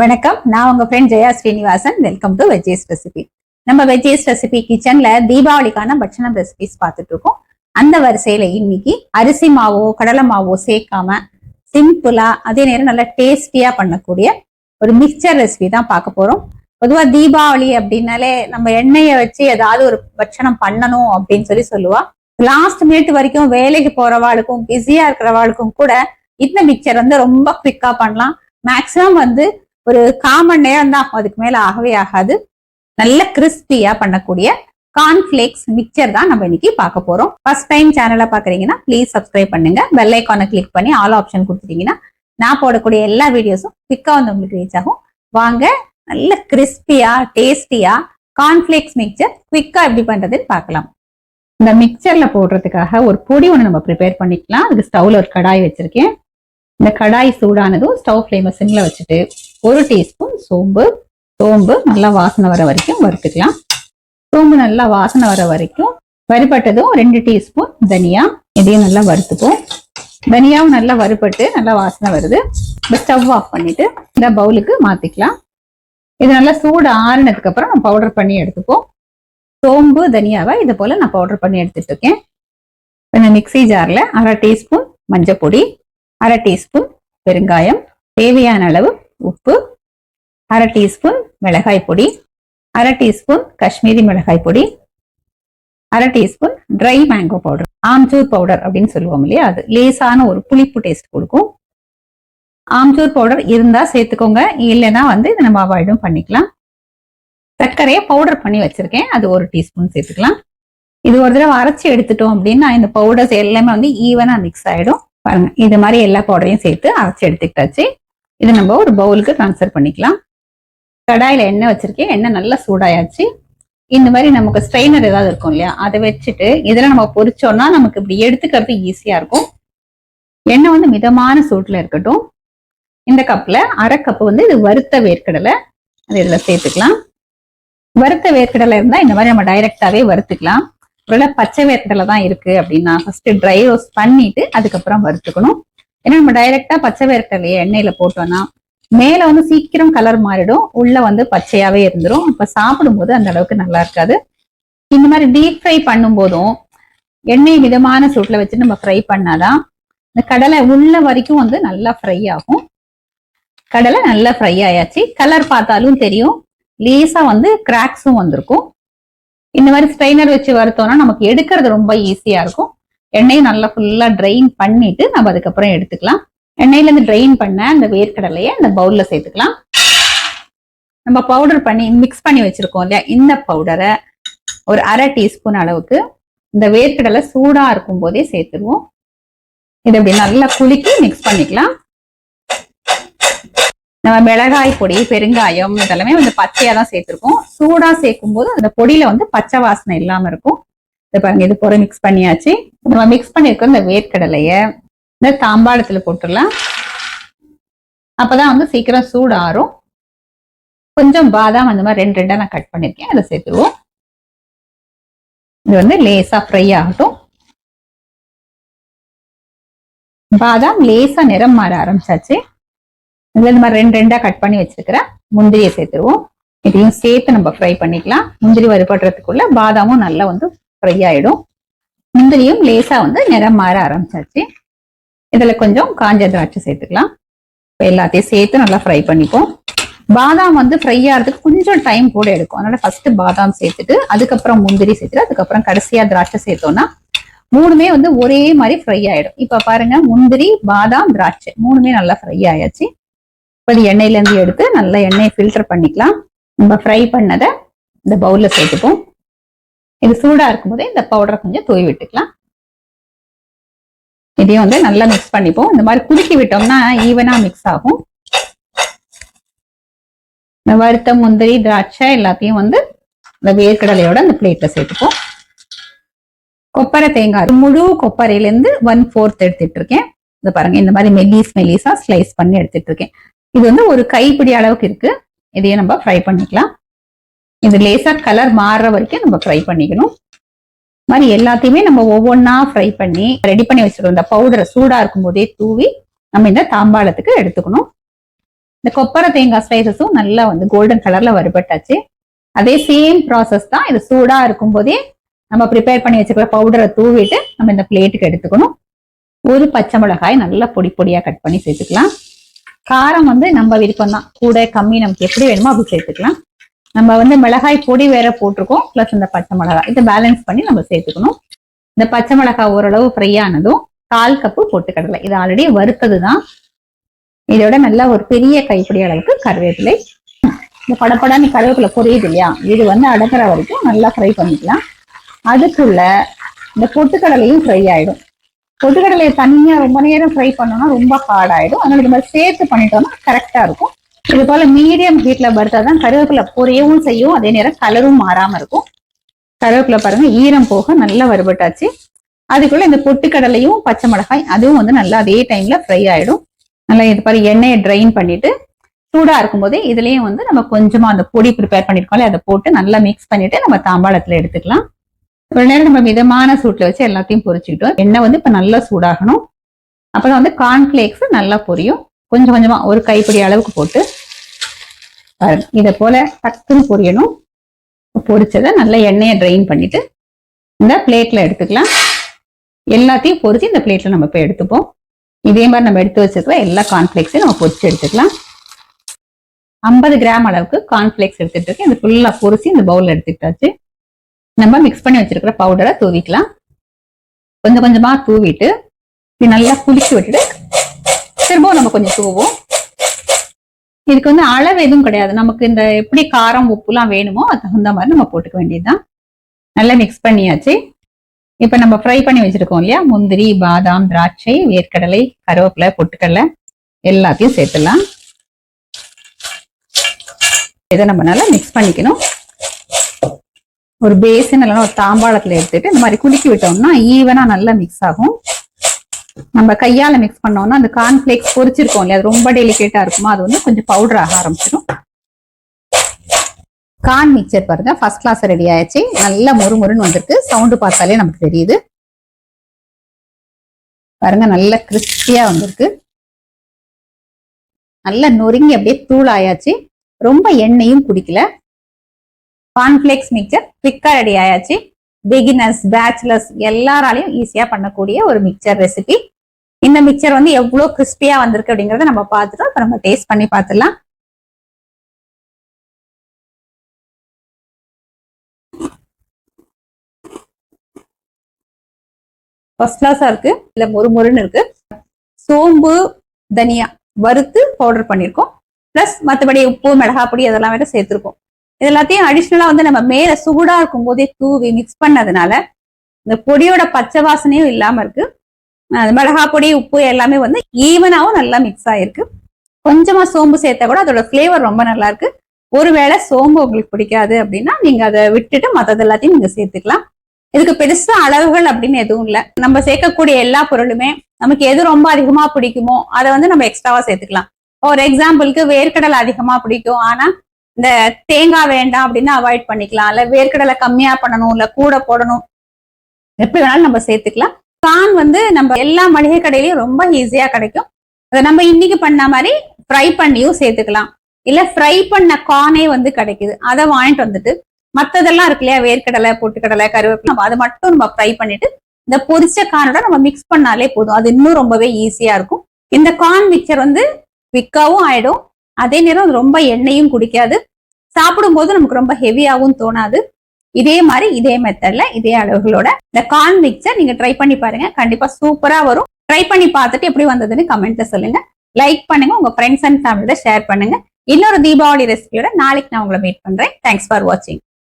வணக்கம். நான் உங்க friend Jaya Srinivasan. Welcome to veggies recipe. நம்ம வெஜ்ஜீஸ் ரெசிபி கிச்சன்ல தீபாவளிக்கான பட்சணம் ரெசிபிஸ் பார்த்துட்டு இருக்கோம். அந்த வரிசையில இன்னைக்கு அரிசி மாவோ கடலை மாவோ சேர்க்காம சிம்பிளா அதே நேரம் நல்லா டேஸ்டியா பண்ணக்கூடிய ஒரு மிக்சர் ரெசிபி தான் பார்க்க போறோம். பொதுவா தீபாவளி அப்படின்னாலே நம்ம எண்ணெயை வச்சு ஏதாவது ஒரு பட்சணம் பண்ணணும் அப்படின்னு சொல்லுவா. லாஸ்ட் மினிட் வரைக்கும் வேலைக்கு போறவாளுக்கும் பிஸியா இருக்கிறவாளுக்கும் கூட இந்த மிக்சர் ரொம்ப குவிக்கா பண்ணலாம். மேக்சிமம் ஒரு 1/4 மணி நேரம் தான், அதுக்கு மேல ஆகவே ஆகாது. நல்ல கிறிஸ்பியா பண்ணக்கூடிய கார்ன்ஃபிளேக்ஸ் மிக்சர் தான் நம்ம இன்னைக்கு பார்க்க போறோம். ஃபர்ஸ்ட் டைம் சேனலை பாக்குறீங்கன்னா ப்ளீஸ் சப்ஸ்கிரைப் பண்ணுங்க. பெல் ஐக்கானை கிளிக் பண்ணி ஆல் ஆப்ஷன் கொடுத்துட்டீங்கன்னா நான் போடக்கூடிய எல்லா வீடியோஸும் குவிக்கா உங்களுக்கு ரீச் ஆகும். வாங்க நல்ல கிறிஸ்பியா டேஸ்டியா கார்ன்ஃபிளேக்ஸ் மிக்சர் குவிக்கா எப்படி பண்றதுன்னு பார்க்கலாம். இந்த மிக்சர்ல போடுறதுக்காக ஒரு பொடி ஒன்று நம்ம ப்ரிப்பேர் பண்ணிக்கலாம். அதுக்கு ஸ்டவ்ல ஒரு கடாய் வச்சிருக்கேன். இந்த கடாய் சூடானதும் ஸ்டவ் ஃப்ளேமை சிம்ல வச்சுட்டு 1 டீஸ்பூன் சோம்பு நல்லா வாசனை வர வரைக்கும் வறுத்துக்கலாம். சோம்பு நல்லா வாசனை வர வரைக்கும் வறுபட்டதும் 2 டீஸ்பூன் தனியா, இதையும் நல்லா வறுத்துப்போம். தனியாவும் நல்லா வறுபட்டு நல்லா வாசனை வருது. இந்த ஸ்டவ் ஆஃப் பண்ணிட்டு இந்த பவுலுக்கு மாத்திக்கலாம். இது நல்லா சூடு ஆறுனதுக்கு அப்புறம் நம்ம பவுடர் பண்ணி எடுத்துப்போம். சோம்பு தனியாவை இது போல நான் பவுடர் பண்ணி எடுத்துட்டு இருக்கேன். இந்த மிக்சி ஜார்ல 1/2 டீஸ்பூன் மஞ்சள் பொடி, 1/2 டீஸ்பூன் பெருங்காயம், தேவையான அளவு உப்பு, 1/2 டீஸ்பூன் மிளகாய் பொடி, 1/2 டீஸ்பூன் காஷ்மீரி மிளகாய் பொடி, 1/2 teaspoon try mango powder, amchur powder அப்படின்னு சொல்லுவோம் இல்லையா, அது லேசான ஒரு புளிப்பு டேஸ்ட் கொடுக்கும். ஆம்ச்சூர் பவுடர் இருந்தா சேர்த்துக்கோங்க, இல்லைன்னா இதை நம்ம அவாய்டும் பண்ணிக்கலாம். சர்க்கரையை பவுடர் பண்ணி வச்சிருக்கேன், அது 1 டீஸ்பூன் சேர்த்துக்கலாம். இது ஒரு தடவை அரைச்சி எடுத்துட்டோம் அப்படின்னா இந்த பவுடர்ஸ் எல்லாமே ஈவனா மிக்ஸ் ஆயிடும். பாருங்க, இது மாதிரி எல்லா பவுடரையும் சேர்த்து அரைச்சி எடுத்துக்கிட்டாச்சு. இது நம்ம ஒரு பவுலுக்கு ட்ரான்ஸ்ஃபர் பண்ணிக்கலாம். கடாயில எண்ணெய் வச்சிருக்கேன். எண்ணெய் நல்லா சூடாயாச்சு. இந்த மாதிரி நமக்கு ஸ்ட்ரெயினர் ஏதாவது இருக்கும் இல்லையா, அதை வச்சுட்டு இதுல நம்ம பொரிச்சோம்னா நமக்கு இப்படி எடுத்துக்கிறது ஈஸியா இருக்கும். எண்ணெய் மிதமான சூட்டுல இருக்கட்டும். இந்த கப்ல 1/2 கப் இது வறுத்த வேர்க்கடலை, அது இதுல சேர்த்துக்கலாம். வறுத்த வேர்க்கடலை இருந்தா இந்த மாதிரி நம்ம டைரக்டாவே வறுத்துக்கலாம். ஒருவேளை பச்சை வேர்க்கடலை தான் இருக்கு அப்படின்னா ஃபர்ஸ்ட் ட்ரை ரோஸ்ட் பண்ணிட்டு அதுக்கப்புறம் வறுத்துக்கணும். ஏன்னா நம்ம டைரக்டா பச்சை வேர்க்கடலையை எண்ணெயில போட்டோம்னா மேல சீக்கிரம் கலர் மாறிடும், உள்ள பச்சையாவே இருந்துரும். அப்ப சாப்பிடும்போது அந்த அளவுக்கு நல்லா இருக்காது. இந்த மாதிரி டீப் ஃப்ரை பண்ணும் போதும் எண்ணெய் மிதமான சூட்ல வச்சு நம்ம ஃப்ரை பண்ணாதான் இந்த கடலை உள்ள வரைக்கும் நல்லா ஃப்ரை ஆகும். கடலை நல்லா ஃப்ரை ஆயாச்சு. கலர் பார்த்தாலும் தெரியும், லேசா கிராக்ஸும் வந்திருக்கும். இந்த மாதிரி ஸ்ட்ரைனர் வச்சு வறுத்தோம்னா நமக்கு எடுக்கிறது ரொம்ப ஈஸியா இருக்கும். எண்ணெயை நல்லா ஃபுல்லா ட்ரெயின் பண்ணிட்டு நம்ம அதுக்கப்புறம் எடுத்துக்கலாம். எண்ணெயில இருந்து ட்ரெயின் பண்ண அந்த வேர்க்கடலையை இந்த பவுல்ல சேர்த்துக்கலாம். நம்ம பவுடர் பண்ணி மிக்ஸ் பண்ணி வச்சிருக்கோம் இல்லையா, இந்த பவுடரை ஒரு 1/2 டீஸ்பூன் அளவுக்கு இந்த வேர்க்கடலை சூடா இருக்கும் போதே சேர்த்துருவோம். இதை அப்படி நல்லா குலுக்கி மிக்ஸ் பண்ணிக்கலாம். நம்ம மிளகாய் பொடி பெருங்காயம் இதெல்லாமே பச்சையா தான் சேர்த்திருக்கோம். சூடா சேர்க்கும் போது அந்த பொடியில பச்சை வாசனை இல்லாம இருக்கும். இதை பாருங்க, இது போல மிக்ஸ் பண்ணியாச்சு. நம்ம மிக்ஸ் பண்ணிருக்கோம் இந்த வேர்க்கடலைய இந்த தாம்பாளத்துல போட்டுடலாம். அப்பதான் சீக்கிரம் சூடு ஆறும். கொஞ்சம் பாதாம் அந்த மாதிரி 2 நான் கட் பண்ணிருக்கேன், அதை சேர்த்துருவோம். இது லேசா ஃப்ரை ஆகட்டும். பாதாம் லேசா நிறம் மாற ஆரம்பிச்சாச்சு. இதுல இந்த மாதிரி 2 கட் பண்ணி வச்சிருக்கிற முந்திரியை சேர்த்துருவோம். இதையும் சேர்த்து நம்ம ஃப்ரை பண்ணிக்கலாம். முந்திரி வறுபடுறதுக்குள்ள பாதாமும் நல்லா ஃப்ரை ஆயிடும். முந்திரியும் லேசா நிறம் மாற ஆரம்பிச்சாச்சு. இதுல கொஞ்சம் காஞ்ச திராட்சை சேர்த்துக்கலாம். எல்லாத்தையும் சேர்த்து நல்லா ஃப்ரை பண்ணிப்போம். பாதாம் ஃப்ரை ஆகிறதுக்கு கொஞ்சம் டைம் கூட எடுக்கும். அதனால ஃபர்ஸ்ட் பாதாம் சேர்த்துட்டு அதுக்கப்புறம் முந்திரி சேர்த்துட்டு அதுக்கப்புறம் கடைசியா திராட்சை சேர்த்தோம்னா 3மே ஒரே மாதிரி ஃப்ரை ஆயிடும். இப்ப பாருங்க, முந்திரி பாதாம் திராட்சை 3மே நல்லா ஃப்ரை ஆயாச்சு. எண்ணெயில இருந்து எடுத்து நல்லா எண்ணெயை ஃபில்டர் பண்ணிக்கலாம். நம்ம ஃப்ரை பண்ணதை இந்த பவுல்ல சேர்த்துப்போம். இது சூடா இருக்கும் போதே இந்த பவுடரை கொஞ்சம் தூவி விட்டுக்கலாம். இதையும் நல்லா மிக்ஸ் பண்ணிப்போம். இந்த மாதிரி குலுக்கி விட்டோம்னா ஈவனா மிக்ஸ் ஆகும். இந்த வறுத்த முந்திரி திராட்சை எல்லாத்தையும் இந்த வேர்க்கடலையோட அந்த பிளேட்ல சேர்த்துப்போம். கொப்பரை தேங்காய் முழு கொப்பரையில இருந்து 1/4 எடுத்துட்டு இருக்கேன். இதை பாருங்க, இந்த மாதிரி மெல்லிசா ஸ்லைஸ் பண்ணி எடுத்துட்டு இருக்கேன். இது ஒரு கைப்பிடி அளவுக்கு இருக்கு. இதையே நம்ம ஃப்ரை பண்ணிக்கலாம். இது லேசா கலர் மாறுற வரைக்கும் நம்ம ஃப்ரை பண்ணிக்கணும். மாதிரி எல்லாத்தையுமே நம்ம ஒவ்வொன்னா ஃப்ரை பண்ணி ரெடி பண்ணி வச்சிருக்கோம். இந்த பவுடரை சூடா இருக்கும் போதே தூவி நம்ம இந்த தாம்பாளத்துக்கு எடுத்துக்கணும். இந்த கொப்பரை தேங்காய் ஸ்லைசஸும் நல்லா வந்து கோல்டன் கலர்ல வறுபட்டாச்சு. அதே சேம் ப்ராசஸ் தான். இது சூடா இருக்கும் போதே நம்ம ப்ரிப்பேர் பண்ணி வச்சுக்கிற பவுடரை தூவிட்டு நம்ம இந்த பிளேட்டுக்கு எடுத்துக்கணும். ஒரு பச்சை மிளகாய் நல்லா பொடி பொடியா கட் பண்ணி சேர்த்துக்கலாம். காரம் வந்து நம்ம விருப்பம் தான், கூட கம்மி நமக்கு எப்படி வேணுமோ அப்படி சேர்த்துக்கலாம். நம்ம வந்து மிளகாய் பொடி வேற போட்டிருக்கோம், பிளஸ் இந்த பச்சை மிளகாய் இதை பேலன்ஸ் பண்ணி நம்ம சேர்த்துக்கணும். இந்த பச்சை மிளகாய் ஓரளவு ஃப்ரை ஆனதும் 1/4 கப்பு பொட்டுக்கடலை, இது ஆல்ரெடி வறுத்தது தான். இதோட நல்லா ஒரு பெரிய கைப்பிடி அளவுக்கு கருவேப்பிலை. இந்த படப்படான்னு கருவேப்பிலை பொரியுது இல்லையா, இது வந்து அடக்கிற வரைக்கும் நல்லா ஃப்ரை பண்ணிக்கலாம். அதுக்குள்ள இந்த பொட்டுக்கடலையும் ஃப்ரை ஆயிடும். பொட்டுக்கடலையை தனியா ரொம்ப நேரம் ஃப்ரை பண்ணோம்னா ரொம்ப ஹார்ட் ஆயிடும். அதனால இந்த மாதிரி சேர்த்து பண்ணிட்டோம்னா கரெக்டா இருக்கும். இது போல மீடியம் ஹீட்ல வறுத்தாதான் கருவேப்பிலை பொரியவும் செய்யும், அதே நேரம் கலரும் மாறாம இருக்கும். கருவேப்பிலை பாருங்க ஈரம் போக நல்லா வறுபட்டாச்சு. அதுக்குள்ள இந்த பொட்டுக்கடலையும் பச்சை மிளகாய் அதுவும் வந்து நல்லா அதே டைம்ல ஃப்ரை ஆயிடும். நல்லா இது பாரு எண்ணெயை ட்ரைன் பண்ணிட்டு சூடா இருக்கும் போதே இதுலயும் வந்து நம்ம கொஞ்சமா அந்த பொடி ப்ரிப்பேர் பண்ணிருக்கோம்ல அதை போட்டு நல்லா மிக்ஸ் பண்ணிட்டு நம்ம தாம்பாளத்துல எடுத்துக்கலாம். ஒரு நேரம் நம்ம மிதமான சூட்ல வச்சு எல்லாத்தையும் பொரிச்சுக்கிட்டோம். எண்ணெய் வந்து இப்ப நல்லா சூடாகணும். அப்பதான் வந்து கார்ன்ஃபிளேக்ஸ் நல்லா பொரியும். கொஞ்சம் கொஞ்சமா ஒரு கைப்பிடி அளவுக்கு போட்டு இதை போல டக்குன்னு பொரியணும். பொரிச்சதை நல்லா எண்ணெயை ட்ரைன் பண்ணிட்டு இந்த பிளேட்ல எடுத்துக்கலாம். எல்லாத்தையும் பொரிச்சு இந்த பிளேட்ல நம்ம போய் எடுத்துப்போம். இதே மாதிரி நம்ம எடுத்து வச்சுக்கிற எல்லா கார்ன்ஃபிளேக்ஸையும் நம்ம பொரிச்சு எடுத்துக்கலாம். 50 கிராம் அளவுக்கு கார்ன்ஃபிளேக்ஸ் எடுத்துட்டு இருக்கேன். இது ஃபுல்லா பொரிச்சு இந்த பவுல்ல எடுத்துக்கிட்டாச்சு. நம்ம மிக்ஸ் பண்ணி வச்சிருக்கிற பவுடரை தூவிக்கலாம். கொஞ்சம் கொஞ்சமா தூவிட்டு இது நல்லா குளிச்சு விட்டுட்டு திரும்பவும் நம்ம கொஞ்சம் தூவோம். இதுக்கு வந்து அளவு எதுவும் கிடையாது. நமக்கு இந்த எப்படி காரம் உப்புலாம் வேணுமோ அது தகுந்த மாதிரி நம்ம போட்டுக்க வேண்டியதுதான். நல்லா மிக்ஸ் பண்ணியாச்சு. இப்ப நம்ம ஃப்ரை பண்ணி வச்சிருக்கோம் இல்லையா, முந்திரி, பாதாம், திராட்சை, வேர்க்கடலை, கருவேப்பிலை, பொட்டுக்கடலை எல்லாத்தையும் சேர்த்துலாம். இதை நம்ம நல்லா மிக்ஸ் பண்ணிக்கணும். ஒரு பேசின் இல்லைன்னா ஒரு தாம்பாளத்துல எடுத்துட்டு இந்த மாதிரி குலுக்கி விட்டோம்னா ஈவனா நல்லா மிக்ஸ் ஆகும். நம்ம கையால மிக்ஸ் பண்ணோம்னா அந்த கார்ன்ஃபிளேக்ஸ் பொரிச்சிருக்கோம் இல்லையா, அது ரொம்ப டெலிகேட்டா இருக்குமா, அது வந்து கொஞ்சம் பவுடர் ஆக ஆரம்பிச்சிடும். கார்ன் மிக்சர் பாருங்க ஃபர்ஸ்ட் கிளாஸ் ரெடி ஆயிடுச்சு. நல்லா மொறுமொறுன்னு வந்திருக்கு. சவுண்டு பார்த்தாலே நமக்கு தெரியுது பாருங்க, நல்ல கிறிஸ்பியா வந்திருக்கு. நல்லா நொறுங்கி அப்படியே தூள் ஆயாச்சு. ரொம்ப எண்ணெயும் குடிக்கல. கார்ன்ஃபிளேக்ஸ் மிக்சர் குவிக்கா ரெடி ஆயாச்சு. பிகினர்ஸ், பேச்சுலர்ஸ் எல்லாராலையும் ஈஸியா பண்ணக்கூடிய ஒரு மிக்சர் ரெசிபி. இந்த மிக்சர் வந்து எவ்வளவு கிறிஸ்பியா வந்திருக்கு அப்படிங்கறத நம்ம பார்த்துட்டோம். இப்ப நம்ம டேஸ்ட் பண்ணி பார்த்துடலாம். ஃபர்ஸ்ட் கிளாஸா இருக்கு. இல்ல மொறுமொறுன்னு இருக்கு. சோம்பு, தனியா வறுத்து பவுடர் பண்ணிருக்கோம். பிளஸ் மற்றபடி உப்பு, மிளகாய் பொடி அதெல்லாம் வேற சேர்த்திருக்கோம். இது எல்லாத்தையும் அடிஷ்னலா வந்து நம்ம மேல சூடா இருக்கும் போதே தூவி மிக்ஸ் பண்ணதுனால இந்த பொடியோட பச்சை வாசனையும் இல்லாம இருக்கு. மிளகாய் பொடி, உப்பு எல்லாமே வந்து ஈவனாவும் நல்லா மிக்ஸ் ஆயிருக்கு. கொஞ்சமா சோம்பு சேர்த்தா கூட அதோட ஃபிளேவர் ரொம்ப நல்லா இருக்கு. ஒருவேளை சோம்பு உங்களுக்கு பிடிக்காது அப்படின்னா நீங்க அதை விட்டுட்டு மற்றது எல்லாத்தையும் நீங்க சேர்த்துக்கலாம். இதுக்கு பெருசா அளவுகள் அப்படின்னு எதுவும் இல்லை. நம்ம சேர்க்கக்கூடிய எல்லா பொருளுமே நமக்கு எது ரொம்ப அதிகமா பிடிக்குமோ அதை வந்து நம்ம எக்ஸ்ட்ராவா சேர்த்துக்கலாம். ஒரு எக்ஸாம்பிளுக்கு வேர்க்கடலை அதிகமா பிடிக்கும், ஆனா இந்த தேங்காய் வேண்டாம் அப்படின்னு அவாய்ட் பண்ணிக்கலாம். இல்ல வேர்க்கடலை கம்மியா பண்ணணும், இல்ல கூட போடணும், எப்படி வேணாலும் நம்ம சேர்த்துக்கலாம். கார்ன் வந்து நம்ம எல்லா மளிகை கடையிலயும் ரொம்ப ஈஸியா கிடைக்கும். அதை நம்ம இன்னைக்கு பண்ண மாதிரி ஃப்ரை பண்ணியும் சேர்த்துக்கலாம். இல்ல ஃப்ரை பண்ண கார்னே வந்து கிடைக்குது, அதை வாங்கிட்டு வந்துட்டு மத்ததெல்லாம் இருக்கு இல்லையா, வேர்க்கடலை, பொட்டுக்கடலை, கருவேப்பிலை, அதை மட்டும் நம்ம ஃப்ரை பண்ணிட்டு இந்த பொரிச்ச கார்னோட நம்ம மிக்ஸ் பண்ணாலே போதும். அது இன்னும் ரொம்பவே ஈஸியா இருக்கும். இந்த கார்ன் மிக்சர் வந்து குவிக்காவும் ஆயிடும், அதே நேரம் ரொம்ப எண்ணெயும் குடிக்காது. சாப்பிடும் போது நமக்கு ரொம்ப ஹெவியாகவும் தோணாது. இதே மாதிரி இதே மெத்தட்ல இதே அளவுகளோட இந்த கார்ன் மிக்சர் நீங்க ட்ரை பண்ணி பாருங்க. கண்டிப்பா சூப்பரா வரும். ட்ரை பண்ணி பார்த்துட்டு எப்படி வந்ததுன்னு கமெண்ட்ல சொல்லுங்க. லைக் பண்ணுங்க, உங்க ஃப்ரெண்ட்ஸ் அண்ட் ஃபேமிலியோட ஷேர் பண்ணுங்க. இன்னொரு தீபாவளி ரெசிபியோட நாளைக்கு நான் உங்களை மீட் பண்றேன். தேங்க்ஸ் ஃபார் வாட்சிங்.